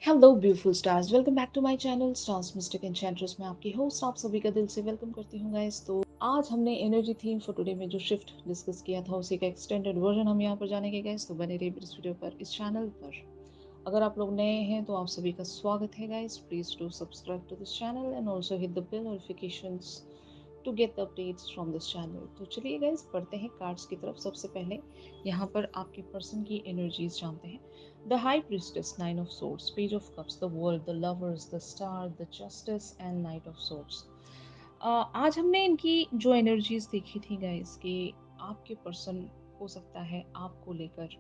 Hello beautiful stars, welcome back to my channel stars mystic enchantress में आपकी host आप सभी का दिल से वेलकम करती हूँ गाइस। तो आज हमने एनर्जी थीम फॉर टुडे में जो शिफ्ट डिस्कस किया था उसी का एक्सटेंडेड वर्जन हम यहाँ पर जानेंगे गाइस। तो बने रहिए इस वीडियो पर, इस चैनल पर। अगर आप लोग नए हैं तो आप सभी का स्वागत है guys. Please do subscribe to this channel and also hit the bell notifications to get the updates from this channel. तो चलिए गाइस बढ़ते हैं कार्ड्स की तरफ। सबसे पहले यहाँ पर आपके पर्सन की एनर्जीज जानते हैं। The High Priestess, Nine of Swords, Page of Cups, the World, the Lovers, the Star, the Justice and Knight of Swords। आज हमने इनकी जो एनर्जीज देखी थी गाइस कि आपके पर्सन हो सकता है आपको लेकर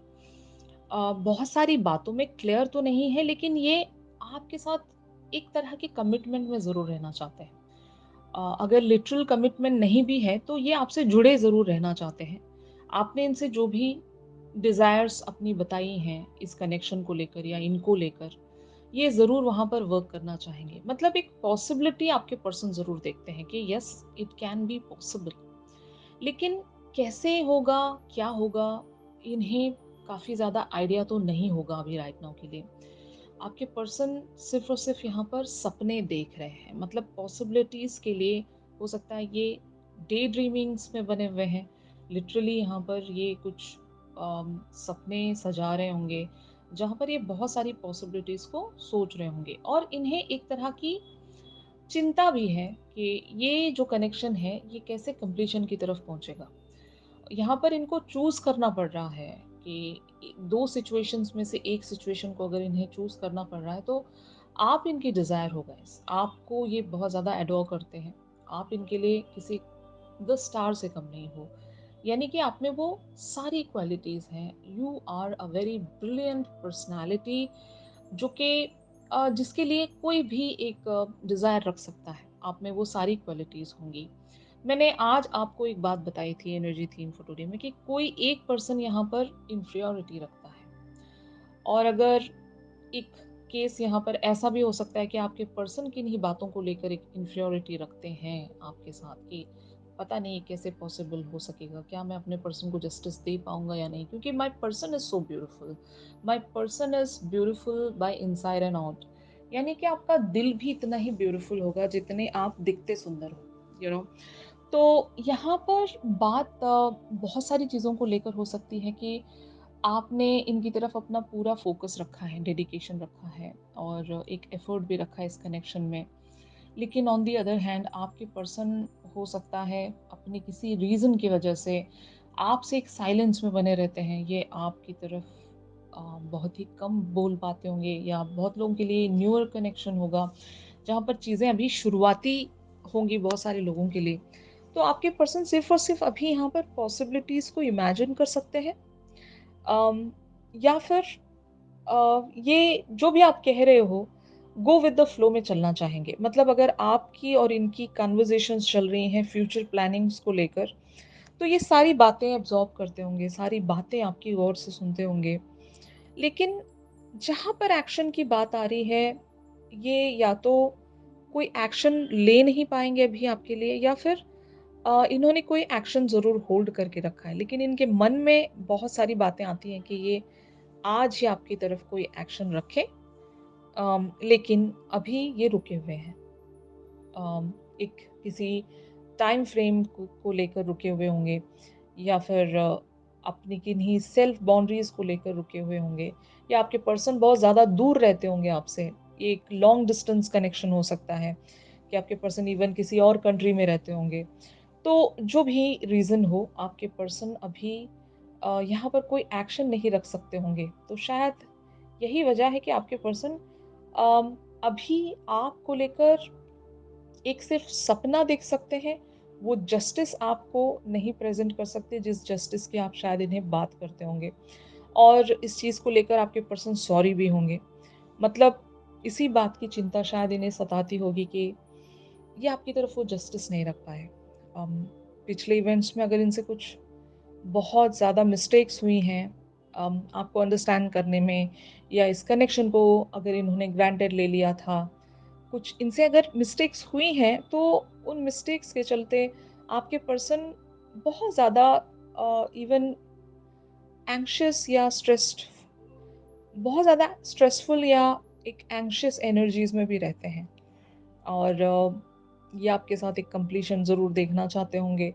बहुत सारी बातों में क्लियर तो नहीं है, लेकिन ये आपके साथ एक तरह के कमिटमेंट में ज़रूर रहना चाहते हैं। अगर लिटरल कमिटमेंट नहीं भी है तो ये आपसे जुड़े ज़रूर रहना चाहते हैं। आपने इनसे जो भी डिज़ायर्स अपनी बताई हैं इस कनेक्शन को लेकर या इनको लेकर, ये ज़रूर वहाँ पर वर्क करना चाहेंगे। मतलब एक पॉसिबिलिटी आपके पर्सन ज़रूर देखते हैं कि yes, it can be possible. लेकिन कैसे होगा, क्या होगा, इन्हें काफ़ी ज़्यादा आइडिया तो नहीं होगा अभी राइट नाउ के लिए। आपके पर्सन सिर्फ और सिर्फ यहाँ पर सपने देख रहे हैं। मतलब पॉसिबिलिटीज़ के लिए हो सकता है ये डे ड्रीमिंग्स में बने हुए हैं। लिटरली यहाँ पर ये कुछ सपने सजा रहे होंगे जहाँ पर ये बहुत सारी पॉसिबिलिटीज़ को सोच रहे होंगे, और इन्हें एक तरह की चिंता भी है कि ये जो कनेक्शन है ये कैसे कंप्लीशन की तरफ पहुंचेगा। यहाँ पर इनको चूज़ करना पड़ रहा है कि दो सिचुएशंस में से एक सिचुएशन को अगर इन्हें चूज़ करना पड़ रहा है तो आप इनकी डिज़ायर हो गाइस। आपको ये बहुत ज़्यादा एडोर करते हैं। आप इनके लिए किसी द स्टार से कम नहीं हो। यानी कि आप में वो सारी क्वालिटीज़ हैं। You are a very brilliant personality जो कि जिसके लिए कोई भी एक डिज़ायर रख सकता है। आप में वो सारी क्वालिटीज़ होंगी। मैंने आज आपको एक बात बताई थी एनर्जी थीम फॉर टुडे में कि कोई एक पर्सन यहाँ पर इंफीरियॉरिटी रखता है, और अगर एक केस यहाँ पर ऐसा भी हो सकता है कि आपके पर्सन किन्हीं बातों को लेकर एक इंफीरियॉरिटी रखते हैं आपके साथ कि पता नहीं कैसे पॉसिबल हो सकेगा, क्या मैं अपने पर्सन को जस्टिस दे पाऊंगा या नहीं, क्योंकि my person is so beautiful. My person is beautiful by inside and out. यानी कि आपका दिल भी इतना ही ब्यूटिफुल होगा जितने आप दिखते सुंदर हो, यू नो। तो यहाँ पर बात बहुत सारी चीज़ों को लेकर हो सकती है कि आपने इनकी तरफ अपना पूरा फ़ोकस रखा है, डेडिकेशन रखा है और एक एफ़र्ट भी रखा है इस कनेक्शन में। लेकिन ऑन द अदर हैंड आपके पर्सन हो सकता है अपने किसी रीज़न की वजह से आपसे एक साइलेंस में बने रहते हैं। ये आपकी तरफ बहुत ही कम बोल पाते होंगे, या बहुत लोगों के लिए न्यूअर कनेक्शन होगा, जहाँ पर चीज़ें अभी शुरुआती होंगी बहुत सारे लोगों के लिए। तो आपके पर्सन सिर्फ़ और सिर्फ़ अभी यहाँ पर पॉसिबिलिटीज़ को इमेजिन कर सकते हैं। अम, या फिर ये जो भी आप कह रहे हो, गो विद द फ्लो में चलना चाहेंगे। मतलब अगर आपकी और इनकी कन्वर्सेशंस चल रही हैं फ्यूचर प्लानिंग्स को लेकर, तो ये सारी बातें एब्ज़ॉर्ब करते होंगे, सारी बातें आपकी गौर से सुनते होंगे। लेकिन जहाँ पर एक्शन की बात आ रही है, ये या तो कोई एक्शन ले नहीं पाएँगे अभी आपके लिए, या फिर इन्होंने कोई एक्शन ज़रूर होल्ड करके रखा है। लेकिन इनके मन में बहुत सारी बातें आती हैं कि ये आज ही आपकी तरफ कोई एक्शन रखें, लेकिन अभी ये रुके हुए हैं। एक किसी टाइम फ्रेम को लेकर रुके हुए होंगे, या फिर अपनी किन्हीं सेल्फ बाउंड्रीज़ को लेकर रुके हुए होंगे, या आपके पर्सन बहुत ज़्यादा दूर रहते होंगे आपसे। ये एक लॉन्ग डिस्टेंस कनेक्शन हो सकता है कि आपके पर्सन इवन किसी और कंट्री में रहते होंगे। तो जो भी रीज़न हो, आपके पर्सन अभी यहाँ पर कोई एक्शन नहीं रख सकते होंगे। तो शायद यही वजह है कि आपके पर्सन अभी आपको लेकर एक सिर्फ सपना देख सकते हैं। वो जस्टिस आपको नहीं प्रेज़ेंट कर सकते जिस जस्टिस की आप शायद इन्हें बात करते होंगे। और इस चीज़ को लेकर आपके पर्सन सॉरी भी होंगे। मतलब इसी बात की चिंता शायद इन्हें सताती होगी कि ये आपकी तरफ वो जस्टिस नहीं रख पाए। अम, पिछले इवेंट्स में अगर इनसे कुछ बहुत ज़्यादा मिस्टेक्स हुई हैं आपको अंडरस्टैंड करने में, या इस कनेक्शन को अगर इन्होंने ग्रांटेड ले लिया था, कुछ इनसे अगर मिस्टेक्स हुई हैं, तो उन मिस्टेक्स के चलते आपके पर्सन बहुत ज़्यादा इवन एंग्शियस या स्ट्रेस्ड, बहुत ज़्यादा स्ट्रेसफुल या एक एंग्शियस एनर्जीज में भी रहते हैं, और ये आपके साथ एक कंप्लीशन ज़रूर देखना चाहते होंगे,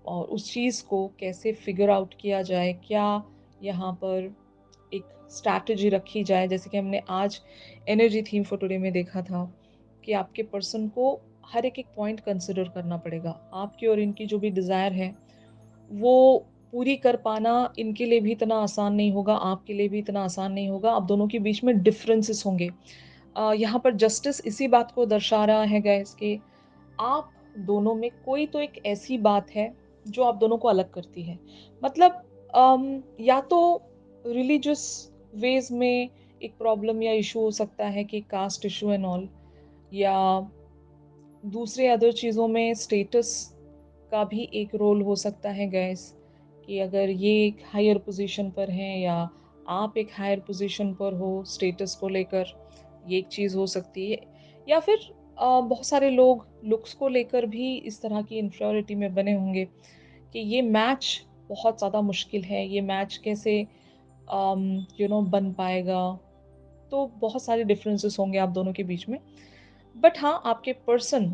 और उस चीज़ को कैसे फिगर आउट किया जाए, क्या यहाँ पर एक स्ट्रैटेजी रखी जाए। जैसे कि हमने आज एनर्जी थीम फॉर टुडे में देखा था कि आपके पर्सन को हर एक पॉइंट कंसिडर करना पड़ेगा। आपकी और इनकी जो भी डिज़ायर है, वो पूरी कर पाना इनके लिए भी इतना आसान नहीं होगा, आपके लिए भी इतना आसान नहीं होगा। आप दोनों के बीच में डिफरेंसेस होंगे। यहाँ पर जस्टिस इसी बात को दर्शा रहा है गाइस कि आप दोनों में कोई तो एक ऐसी बात है जो आप दोनों को अलग करती है। मतलब या तो रिलीजियस वेज में एक प्रॉब्लम या इशू हो सकता है कि कास्ट इशू एंड ऑल, या दूसरे अदर चीज़ों में स्टेटस का भी एक रोल हो सकता है गैस, कि अगर ये एक हायर पोजीशन पर हैं या आप एक हायर पोजीशन पर हो स्टेटस को लेकर, ये एक चीज़ हो सकती है। या फिर बहुत सारे लोग लुक्स को लेकर भी इस तरह की इन्फ्योरिटी में बने होंगे कि ये मैच बहुत ज़्यादा मुश्किल है, ये मैच कैसे बन पाएगा। तो बहुत सारे डिफरेंसेस होंगे आप दोनों के बीच में। बट हाँ, आपके पर्सन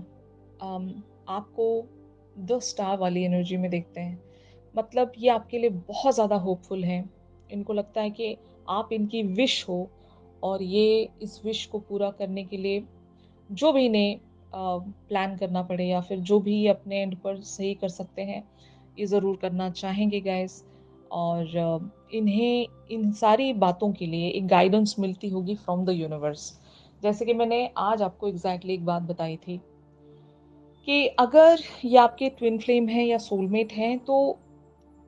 आपको द स्टार वाली एनर्जी में देखते हैं। मतलब ये आपके लिए बहुत ज़्यादा होपफुल हैं। इनको लगता है कि आप इनकी विश हो, और ये इस विश को पूरा करने के लिए जो भी इन्हें प्लान करना पड़े या फिर जो भी ये अपने एंड पर सही कर सकते हैं, ये ज़रूर करना चाहेंगे गाइस। और इन्हें इन सारी बातों के लिए एक गाइडेंस मिलती होगी फ्रॉम द यूनिवर्स। जैसे कि मैंने आज आपको एग्जैक्टली एक बात बताई थी कि अगर ये आपके ट्विन फ्लेम हैं या सोलमेट हैं, तो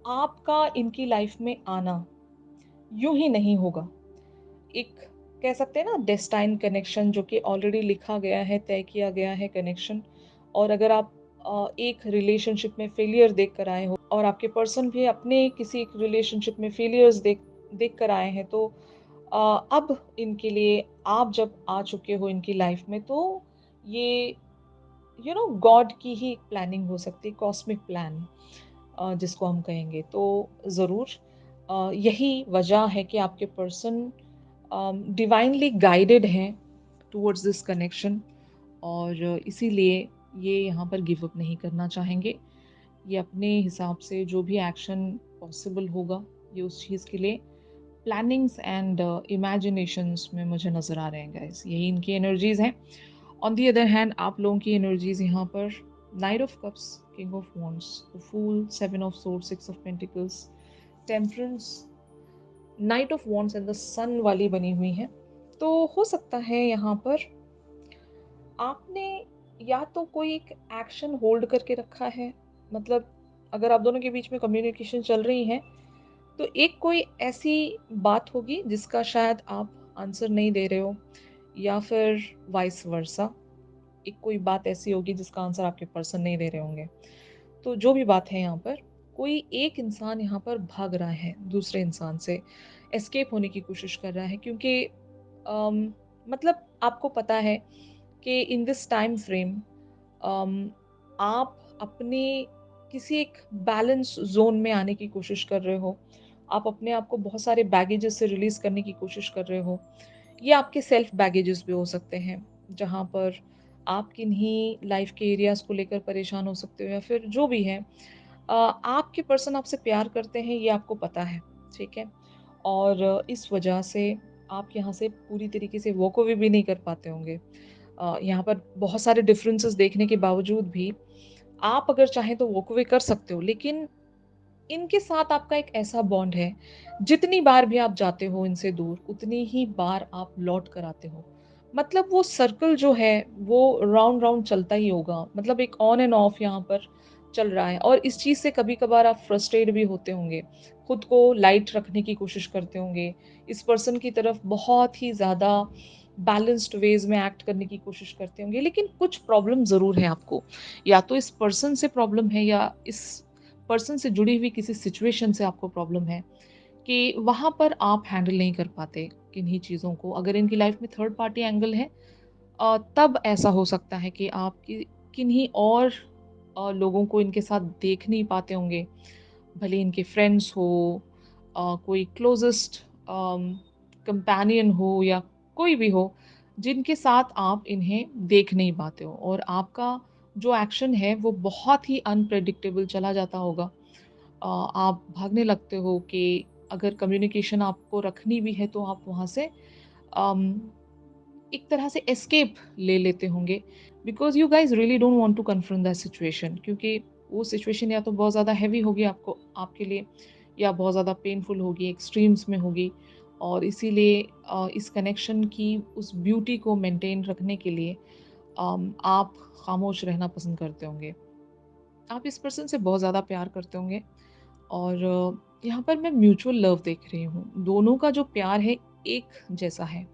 आपका इनकी लाइफ में आना यूं ही नहीं होगा। एक कह सकते हैं ना डेस्टाइन कनेक्शन, जो कि ऑलरेडी लिखा गया है, तय किया गया है कनेक्शन। और अगर आप एक रिलेशनशिप में फेलियर देख कर आए हो, और आपके पर्सन भी अपने किसी एक रिलेशनशिप में फेलियर्स देख देख कर आए हैं, तो अब इनके लिए आप जब आ चुके हो इनकी लाइफ में, तो ये गॉड की ही प्लानिंग हो सकती है, कॉस्मिक प्लान जिसको हम कहेंगे। तो ज़रूर यही वजह है कि आपके पर्सन डिवाइनली गाइडेड हैं टुवर्ड्स दिस कनेक्शन, और इसीलिए ये यहाँ पर गिव अप नहीं करना चाहेंगे। ये अपने हिसाब से जो भी एक्शन पॉसिबल होगा, ये उस चीज़ के लिए प्लानिंग्स एंड इमेजिनेशंस में मुझे नज़र आ रहे हैं गाइस। यही इनकी एनर्जीज हैं। ऑन दी अदर हैंड आप लोगों की एनर्जीज यहाँ पर knight of cups, king of wands, fool, seven of swords, six of pentacles, temperance, knight of wands and the sun वाली बनी हुई है। तो हो सकता है यहाँ पर आपने या तो कोई एक एक्शन होल्ड करके रखा है। मतलब अगर आप दोनों के बीच में कम्युनिकेशन चल रही है, तो एक कोई ऐसी बात होगी जिसका शायद आप आंसर नहीं दे रहे हो, या फिर वाइस वर्सा, एक कोई बात ऐसी होगी जिसका आंसर आपके पर्सन नहीं दे रहे होंगे। तो जो भी बात है यहाँ पर, कोई एक इंसान यहाँ पर भाग रहा है दूसरे इंसान से, एस्केप होने की कोशिश कर रहा है, क्योंकि मतलब आपको पता है कि इन दिस टाइम फ्रेम आप अपने किसी एक बैलेंस जोन में आने की कोशिश कर रहे हो। आप अपने आप को बहुत सारे बैगेजेस से रिलीज करने की कोशिश कर रहे हो। ये आपके सेल्फ बैगेजेस भी हो सकते हैं, जहाँ पर आप किन्हीं लाइफ के एरियाज को लेकर परेशान हो सकते हो, या फिर जो भी है। आपके पर्सन आपसे प्यार करते हैं, ये आपको पता है, ठीक है। और इस वजह से आप यहाँ से पूरी तरीके से वॉक अवे भी नहीं कर पाते होंगे। यहाँ पर बहुत सारे डिफरेंसेस देखने के बावजूद भी आप अगर चाहें तो वॉक अवे कर सकते हो, लेकिन इनके साथ आपका एक ऐसा बॉन्ड है, जितनी बार भी आप जाते हो इनसे दूर, उतनी ही बार आप लौट कर आते हो। मतलब वो सर्कल जो है, वो राउंड राउंड चलता ही होगा। मतलब एक ऑन एंड ऑफ यहाँ पर चल रहा है, और इस चीज़ से कभी-कभार आप फ्रस्ट्रेट भी होते होंगे। खुद को लाइट रखने की कोशिश करते होंगे। इस पर्सन की तरफ बहुत ही ज़्यादा बैलेंस्ड वेज़ में एक्ट करने की कोशिश करते होंगे, लेकिन कुछ प्रॉब्लम ज़रूर है आपको। या तो इस पर्सन से प्रॉब्लम है, या इस पर्सन से जुड़ी हुई किसी सिचुएशन से आपको प्रॉब्लम है, कि वहाँ पर आप हैंडल नहीं कर पाते किन्हीं चीज़ों को। अगर इनकी लाइफ में थर्ड पार्टी एंगल है, तब ऐसा हो सकता है कि आप किन्हीं और लोगों को इनके साथ देख नहीं पाते होंगे। भले इनके फ्रेंड्स हो, कोई क्लोजेस्ट कंपेनियन हो, या कोई भी हो, जिनके साथ आप इन्हें देख नहीं पाते हो और आपका जो एक्शन है वो बहुत ही अनप्रेडिक्टेबल चला जाता होगा। आप भागने लगते हो कि अगर कम्युनिकेशन आपको रखनी भी है तो आप वहाँ से अम, एक तरह से एस्केप ले लेते होंगे because you guys really don't want to confront that situation क्योंकि वो सिचुएशन या तो बहुत ज़्यादा हेवी होगी आपके लिए या बहुत ज़्यादा पेनफुल होगी, एक्सट्रीम्स में होगी और इसीलिए इस कनेक्शन की उस ब्यूटी को मेंटेन रखने के लिए आप खामोश रहना पसंद करते होंगे। आप इस पर्सन से बहुत ज़्यादा प्यार करते होंगे और यहाँ पर मैं म्यूचुअल लव देख रही हूँ। दोनों का जो प्यार है एक जैसा है।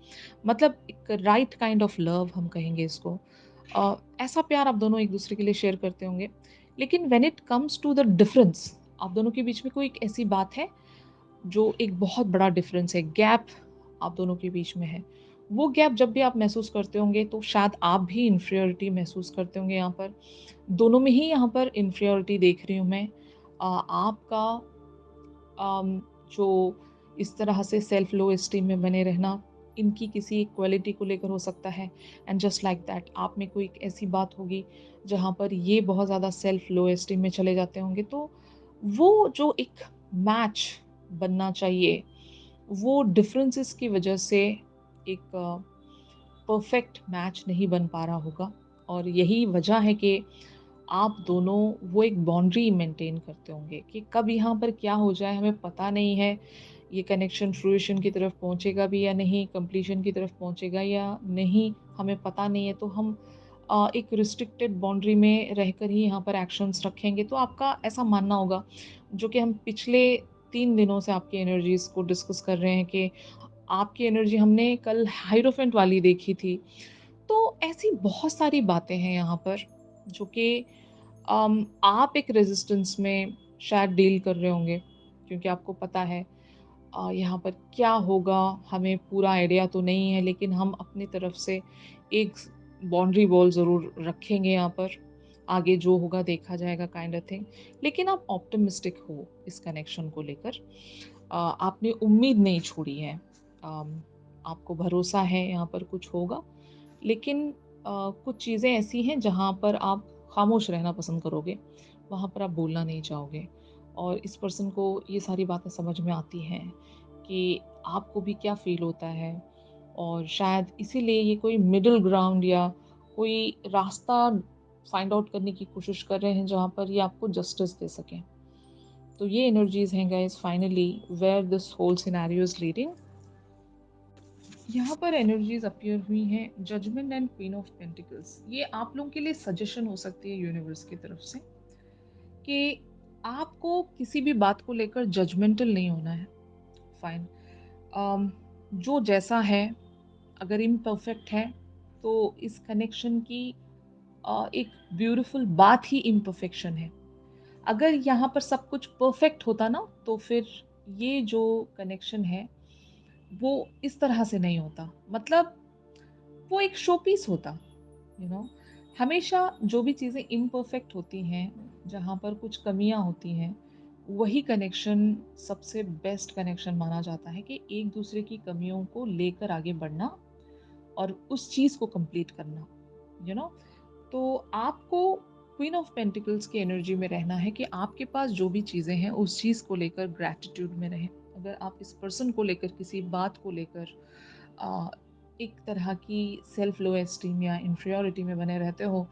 मतलब एक राइट काइंड ऑफ लव हम कहेंगे इसको। ऐसा प्यार आप दोनों एक-दूसरे के लिए शेयर करते होंगे। लेकिन when it comes to the difference आप दोनों के बीच में कोई एक ऐसी बात है जो एक बहुत बड़ा डिफरेंस है, गैप आप दोनों के बीच में है। वो गैप जब भी आप महसूस करते होंगे तो शायद आप भी इन्फीरियॉरिटी महसूस करते होंगे यहाँ पर। दोनों में ही यहाँ पर इन्फीरियॉरिटी देख रही हूँ मैं। आपका जो इस तरह से सेल्फ लो एस्टीम में बने रहना, इनकी किसी एक क्वालिटी को लेकर हो सकता है एंड जस्ट लाइक दैट आप में कोई एक ऐसी बात होगी जहाँ पर ये बहुत ज़्यादा सेल्फ लो एस्टीम में चले जाते होंगे। तो वो जो एक मैच बनना चाहिए, वो डिफरेंसेस की वजह से एक परफेक्ट मैच नहीं बन पा रहा होगा और यही वजह है कि आप दोनों वो एक बाउंड्री मेंटेन करते होंगे कि कब यहाँ पर क्या हो जाए हमें पता नहीं है। ये कनेक्शन फ्रूइशन की तरफ पहुँचेगा भी या नहीं, कंप्लीशन की तरफ पहुँचेगा या नहीं, हमें पता नहीं है। तो हम एक रिस्ट्रिक्टेड बाउंड्री में रहकर ही यहाँ पर एक्शंस रखेंगे। तो आपका ऐसा मानना होगा, जो कि हम पिछले 3 दिनों से आपकी एनर्जीज़ को डिस्कस कर रहे हैं कि आपकी एनर्जी हमने कल हाइरोफेंट वाली देखी थी। तो ऐसी बहुत सारी बातें हैं यहाँ पर जो कि आप एक रेजिस्टेंस में शायद डील कर रहे होंगे क्योंकि आपको पता है यहाँ पर क्या होगा हमें पूरा आइडिया तो नहीं है लेकिन हम अपनी तरफ से एक बाउंड्री वॉल ज़रूर रखेंगे यहाँ पर। आगे जो होगा देखा जाएगा काइंड ऑफ थिंग। लेकिन आप ऑप्टिमिस्टिक हो इस कनेक्शन को लेकर। आपने उम्मीद नहीं छोड़ी है। आपको भरोसा है यहाँ पर कुछ होगा। लेकिन कुछ चीज़ें ऐसी हैं जहाँ पर आप खामोश रहना पसंद करोगे, वहाँ पर आप बोलना नहीं चाहोगे और इस पर्सन को ये सारी बातें समझ में आती हैं कि आपको भी क्या फ़ील होता है और शायद इसीलिए ये कोई मिडल ग्राउंड या कोई रास्ता फाइंड आउट करने की कोशिश कर रहे हैं जहाँ पर ये आपको जस्टिस दे सकें। तो ये एनर्जीज़ हैं guys finally where this whole scenario is leading. यहाँ पर एनर्जीज अपीयर हुई हैं judgement and queen of pentacles. ये आप लोगों के लिए सजेशन हो सकती है यूनिवर्स की तरफ से कि आपको किसी भी बात को लेकर जजमेंटल नहीं होना है। फाइन। जो जैसा है अगर इम्परफेक्ट है तो इस कनेक्शन की एक ब्यूटीफुल बात ही इम्परफेक्शन है। अगर यहाँ पर सब कुछ परफेक्ट होता ना तो फिर ये जो कनेक्शन है वो इस तरह से नहीं होता। मतलब वो एक शो पीस होता। यू नो हमेशा जो भी चीज़ें इम्परफेक्ट होती हैं जहाँ पर कुछ कमियाँ होती हैं वही कनेक्शन सबसे बेस्ट कनेक्शन माना जाता है कि एक दूसरे की कमियों को लेकर आगे बढ़ना और उस चीज़ को कंप्लीट करना। यू नो तो आपको क्वीन ऑफ पेंटिकल्स की एनर्जी में रहना है कि आपके पास जो भी चीज़ें हैं उस चीज़ को लेकर ग्रैटिट्यूड में रहें। अगर आप इस पर्सन को लेकर किसी बात को लेकर अ, एक तरह की सेल्फ लो एस्टीम या इंफीरियॉरिटी में बने रहते हो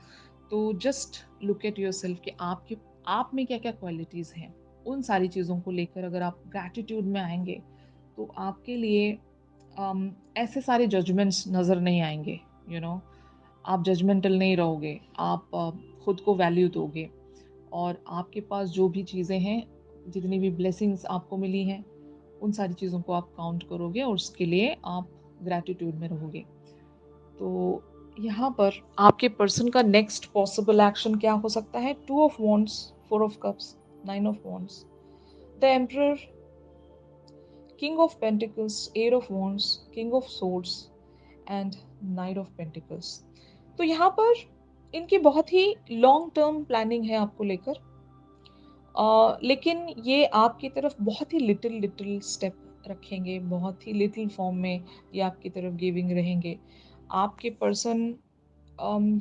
तो जस्ट लुक एट योरसेल्फ कि आपके आप में क्या क्या क्वालिटीज़ हैं। उन सारी चीज़ों को लेकर अगर आप ग्रैटिट्यूड में आएंगे तो आपके लिए ऐसे सारे जजमेंट्स नज़र नहीं आएंगे। यू you नो आप जजमेंटल नहीं रहोगे। आप खुद को वैल्यू दोगे और आपके पास जो भी चीज़ें हैं जितनी भी ब्लेसिंग्स आपको मिली हैं उन सारी चीज़ों को आप काउंट करोगे और उसके लिए आप ग्रैटिट्यूड में रहोगे। तो यहाँ पर आपके पर्सन का नेक्स्ट पॉसिबल एक्शन क्या हो सकता है? 2 of wands, 4 of cups, 9 of wands, the emperor, king of pentacles, 8 of wands, king of swords and night of pentacles. तो यहाँ पर इनकी बहुत ही लॉन्ग टर्म प्लानिंग है आपको लेकर। लेकिन ये आपकी तरफ बहुत ही लिटिल लिटिल स्टेप रखेंगे, बहुत ही लिटिल फॉर्म में ये आपकी तरफ गिविंग रहेंगे। आपके पर्सन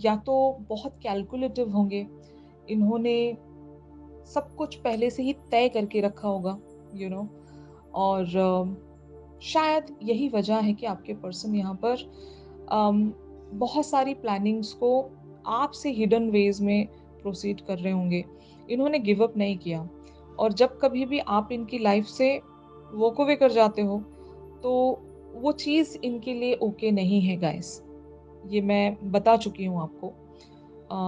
या तो बहुत कैलकुलेटिव होंगे, इन्होंने सब कुछ पहले से ही तय करके रखा होगा, यू नो और शायद यही वजह है कि आपके पर्सन यहाँ पर बहुत सारी प्लानिंग्स को आपसे हिडन वेज में प्रोसीड कर रहे होंगे। इन्होंने गिव अप नहीं किया और जब कभी भी आप इनकी लाइफ से वॉक अवे कर जाते हो, तो वो चीज़ इनके लिए ओके नहीं है गाइस। ये मैं बता चुकी हूँ आपको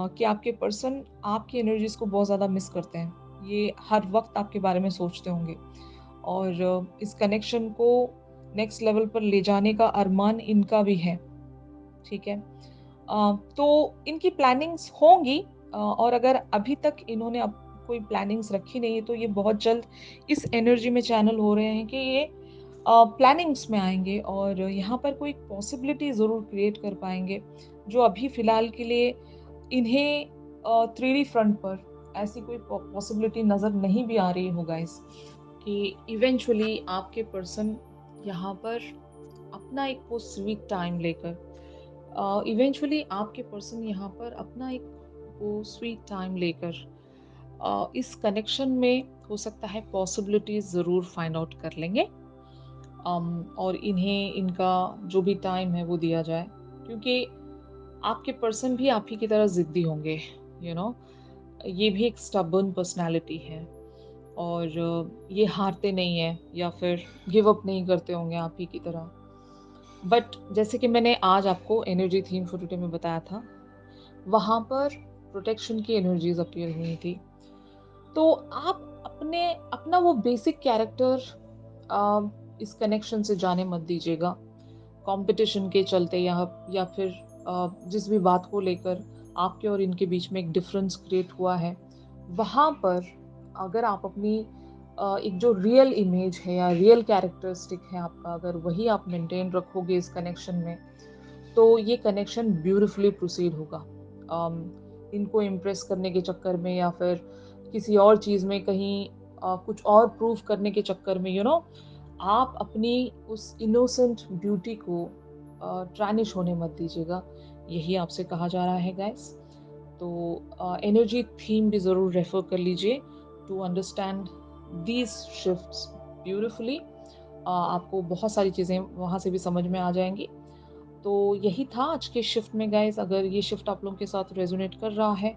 कि आपके पर्सन आपकी एनर्जीज़ को बहुत ज़्यादा मिस करते हैं। ये हर वक़्त आपके बारे में सोचते होंगे और इस कनेक्शन को नेक्स्ट लेवल पर ले जाने का अरमान इनका भी है, ठीक है? तो इनकी प्लानिंग्स होंगी और अगर अभी तक इन्होंने अब कोई प्लानिंग्स रखी नहीं है, तो ये बहुत जल्द इस एनर्जी में चैनल हो रहे हैं कि ये प्लानिंग्स में आएँगे और यहाँ पर कोई पॉसिबिलिटी ज़रूर क्रिएट कर पाएँगे, जो अभी फ़िलहाल के लिए इन्हें 3D फ्रंट पर ऐसी कोई पॉसिबिलिटी नज़र नहीं भी आ रही हो गाइस कि इवेंचुअली आपके पर्सन यहाँ पर अपना एक वो स्वीट टाइम लेकर इवेंचुअली आपके पर्सन यहाँ पर अपना एक वो स्वीट टाइम लेकर इस कनेक्शन में हो सकता है पॉसिबिलिटीज ज़रूर फाइंड आउट कर लेंगे और इन्हें इनका जो भी टाइम है वो दिया जाए, क्योंकि आपके पर्सन भी आप ही की तरह ज़िद्दी होंगे, यू नो ये भी एक स्टबर्न पर्सनालिटी है और ये हारते नहीं हैं या फिर गिव अप नहीं करते होंगे आप ही की तरह। बट जैसे कि मैंने आज आपको एनर्जी थीम फॉर टुडे में बताया था, वहाँ पर प्रोटेक्शन की एनर्जीज अपीयर हुई थी। तो आप अपने अपना वो बेसिक कैरेक्टर इस कनेक्शन से जाने मत दीजिएगा। कंपटीशन के चलते या फिर जिस भी बात को लेकर आपके और इनके बीच में एक डिफरेंस क्रिएट हुआ है, वहाँ पर अगर आप अपनी एक जो रियल इमेज है या रियल कैरेक्टरिस्टिक है आपका, अगर वही आप मेंटेन रखोगे इस कनेक्शन में, तो ये कनेक्शन ब्यूटीफुली प्रोसीड होगा। इनको इम्प्रेस करने के चक्कर में या फिर किसी और चीज़ में कहीं कुछ और प्रूव करने के चक्कर में आप अपनी उस इनोसेंट ब्यूटी को ट्रानिश होने मत दीजिएगा। यही आपसे कहा जा रहा है गाइस। तो एनर्जी थीम भी ज़रूर रेफर कर लीजिए to understand these shifts beautifully. आपको बहुत सारी चीज़ें वहाँ से भी समझ में आ जाएंगी। तो यही था आज के शिफ्ट में गाइस। अगर ये शिफ्ट आप लोगों के साथ रेजोनेट कर रहा है,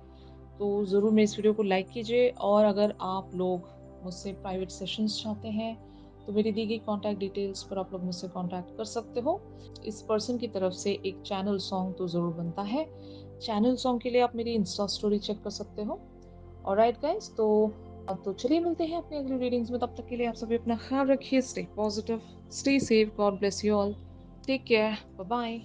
तो ज़रूर मेरे इस वीडियो को लाइक कीजिए और अगर आप लोग मुझसे प्राइवेट सेशंस चाहते हैं, तो मेरी दी गई कॉन्टैक्ट डिटेल्स पर आप लोग मुझसे कॉन्टैक्ट कर सकते हो। इस पर्सन की तरफ से एक चैनल सॉन्ग तो ज़रूर बनता है। चैनल सॉन्ग के लिए आप मेरी इंस्टा स्टोरी चेक कर सकते हो। ऑलराइट गाइस, तो चलिए मिलते हैं अपनी अगली रीडिंग्स में। तब तक के लिए आप सभी अपना ख्याल रखिए। Stay positive, stay safe, God bless you all, take care, bye bye.